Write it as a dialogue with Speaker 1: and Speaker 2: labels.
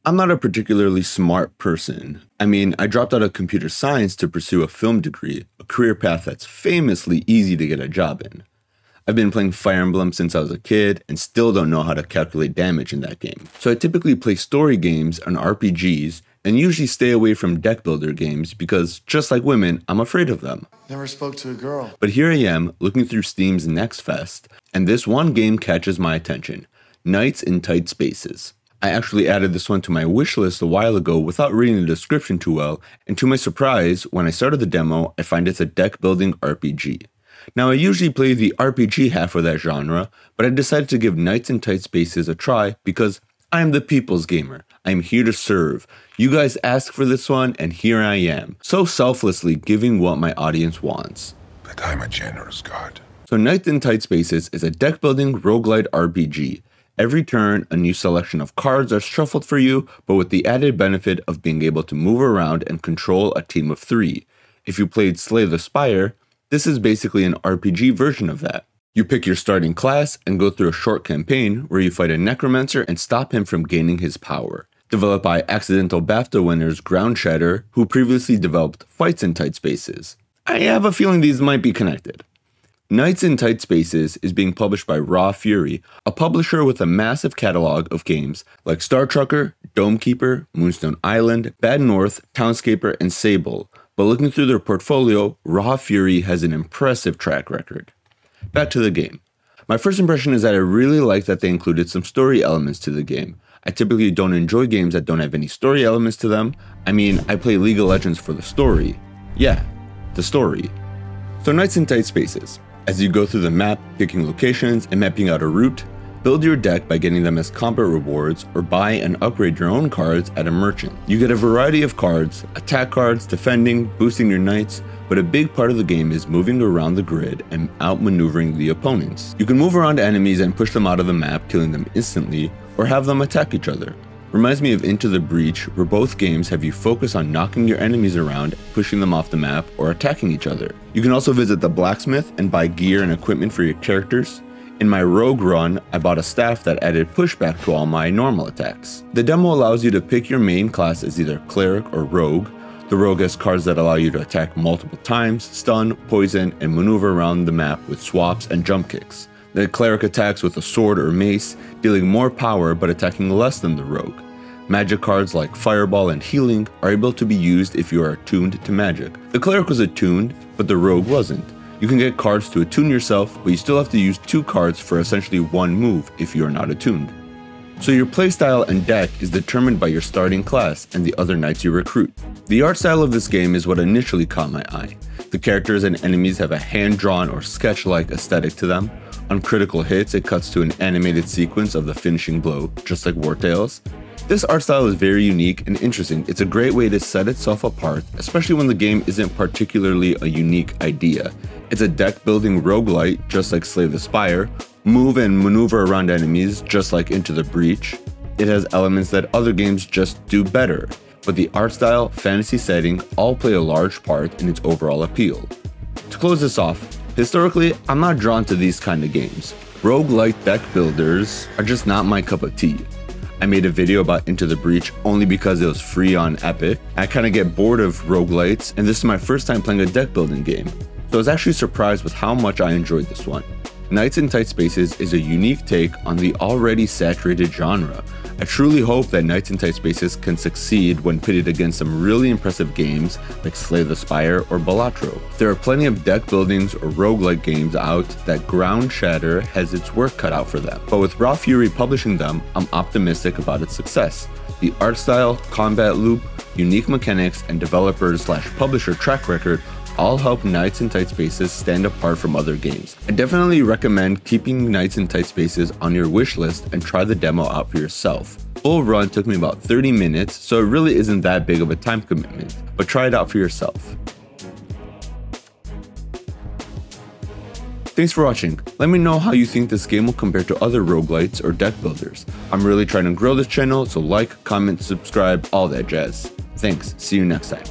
Speaker 1: I'm not a particularly smart person. I mean, I dropped out of computer science to pursue a film degree, a career path that's famously easy to get a job in. I've been playing Fire Emblem since I was a kid and still don't know how to calculate damage in that game. So I typically play story games and RPGs and usually stay away from deck builder games because, just like women, I'm afraid of them.
Speaker 2: Never spoke to a girl.
Speaker 1: But here I am, looking through Steam's Next Fest, and this one game catches my attention: Knights in Tight Spaces. I actually added this one to my wish list a while ago without reading the description too well, and to my surprise, when I started the demo, I find it's a deck building RPG. Now, I usually play the RPG half of that genre, but I decided to give Knights in Tight Spaces a try because I am the people's gamer. I am here to serve. You guys asked for this one, and here I am, so selflessly giving what my audience wants.
Speaker 3: But I'm a generous god.
Speaker 1: So Knights in Tight Spaces is a deck building roguelite RPG. Every turn, a new selection of cards are shuffled for you, but with the added benefit of being able to move around and control a team of 3. If you played Slay the Spire, this is basically an RPG version of that. You pick your starting class and go through a short campaign where you fight a necromancer and stop him from gaining his power. Developed by accidental BAFTA winners Ground Shatter, who previously developed Fights in Tight Spaces. I have a feeling these might be connected. Knights in Tight Spaces is being published by Raw Fury, a publisher with a massive catalog of games like Star Trucker, Dome Keeper, Moonstone Island, Bad North, Townscaper, and Sable. But looking through their portfolio, Raw Fury has an impressive track record. Back to the game. My first impression is that I really like that they included some story elements to the game. I typically don't enjoy games that don't have any story elements to them. I mean, I play League of Legends for the story. Yeah, the story. So Knights in Tight Spaces. As you go through the map, picking locations and mapping out a route, build your deck by getting them as combat rewards or buy and upgrade your own cards at a merchant. You get a variety of cards, attack cards, defending, boosting your knights, but a big part of the game is moving around the grid and outmaneuvering the opponents. You can move around enemies and push them out of the map, killing them instantly, or have them attack each other. Reminds me of Into the Breach, where both games have you focus on knocking your enemies around, pushing them off the map, or attacking each other. You can also visit the blacksmith and buy gear and equipment for your characters. In my rogue run, I bought a staff that added pushback to all my normal attacks. The demo allows you to pick your main class as either cleric or rogue. The rogue has cards that allow you to attack multiple times, stun, poison, and maneuver around the map with swaps and jump kicks. The cleric attacks with a sword or mace, dealing more power but attacking less than the rogue. Magic cards like Fireball and Healing are able to be used if you are attuned to magic. The cleric was attuned, but the rogue wasn't. You can get cards to attune yourself, but you still have to use 2 cards for essentially 1 move if you are not attuned. So your playstyle and deck is determined by your starting class and the other knights you recruit. The art style of this game is what initially caught my eye. The characters and enemies have a hand-drawn or sketch-like aesthetic to them. On critical hits, it cuts to an animated sequence of the finishing blow, just like War Tales. This art style is very unique and interesting. It's a great way to set itself apart, especially when the game isn't particularly a unique idea. It's a deck building roguelite, just like Slay the Spire, move and maneuver around enemies, just like Into the Breach. It has elements that other games just do better, but the art style, fantasy setting all play a large part in its overall appeal. To close this off, historically, I'm not drawn to these kind of games. Roguelite deck builders are just not my cup of tea. I made a video about Into the Breach only because it was free on Epic. I kind of get bored of roguelites, and this is my first time playing a deck building game. So I was actually surprised with how much I enjoyed this one. Knights in Tight Spaces is a unique take on the already saturated genre. I truly hope that Knights in Tight Spaces can succeed when pitted against some really impressive games like Slay the Spire or Balatro. There are plenty of deck buildings or roguelike games out that Ground Shatter has its work cut out for them, but with Raw Fury publishing them, I'm optimistic about its success. The art style, combat loop, unique mechanics, and developer/publisher track record all help Knights in Tight Spaces stand apart from other games. I definitely recommend keeping Knights in Tight Spaces on your wish list and try the demo out for yourself. Full run took me about 30 minutes, so it really isn't that big of a time commitment, but try it out for yourself. Thanks for watching. Let me know how you think this game will compare to other roguelites or deck builders. I'm really trying to grow this channel, so like, comment, subscribe, all that jazz. Thanks, see you next time.